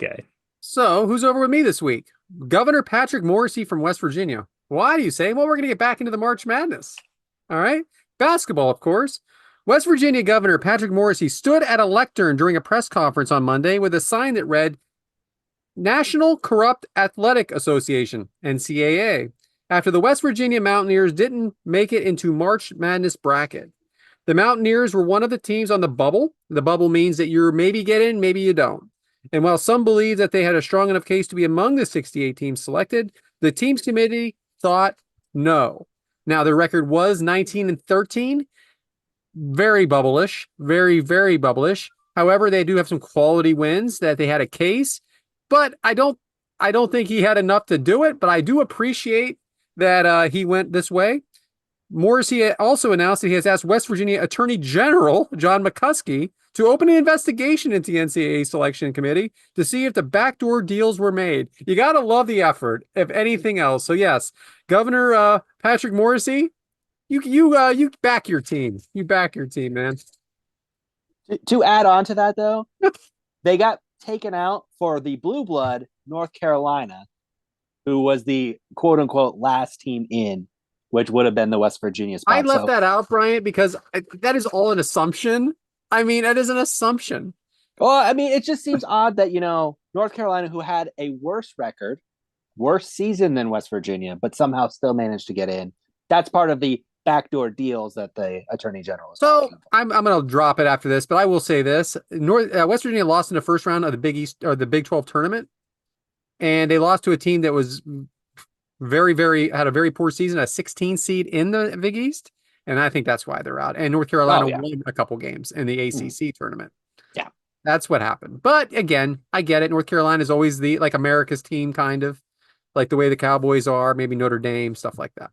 Okay. So, who's over with me this week? Governor Patrick Morrisey from West Virginia. Why do you say? Well, we're going to get back into the March Madness. All right. Basketball, of course. West Virginia Governor Patrick Morrisey stood at a lectern during a press conference on Monday with a sign that read National Corrupt Athletic Association, NCAA, after the West Virginia Mountaineers didn't make it into March Madness bracket. The Mountaineers were one of the teams on the bubble. The bubble means that you maybe get in, maybe you don't. And while some believe that they had a strong enough case to be among the 68 teams selected, the teams committee thought no. Now their record was 19-13, very bubblish, very, very bubblish. However, they do have some quality wins that they had a case, but I don't think he had enough to do it. But I do appreciate that he went this way. Morrisey also announced that he has asked West Virginia Attorney General John McCuskey to open an investigation into the NCAA selection committee to see if the backdoor deals were made. You got to love the effort, if anything else. So yes, Governor Patrick Morrisey, you back your team. You back your team, man. To add on to that, though, they got taken out for the blue blood North Carolina, who was the quote unquote last team in, which would have been the West Virginia I spot. left that out, Bryant, because that is all an assumption. I mean, that is an assumption. Well, I mean, it just seems odd that, North Carolina, who had a worse record, worse season than West Virginia, but somehow still managed to get in. That's part of the backdoor deals that the Attorney General is So talking about. I'm going to drop it after this, but I will say this: West Virginia lost in the first round of the Big East or the Big 12 tournament, and they lost to a team that was very, very had a very poor season, a 16 seed in the Big East, and I think that's why they're out. And North Carolina won a couple games in the ACC tournament. Yeah, that's what happened. But again, I get it. North Carolina is always the like America's team, kind of like the way the Cowboys are, maybe Notre Dame, stuff like that.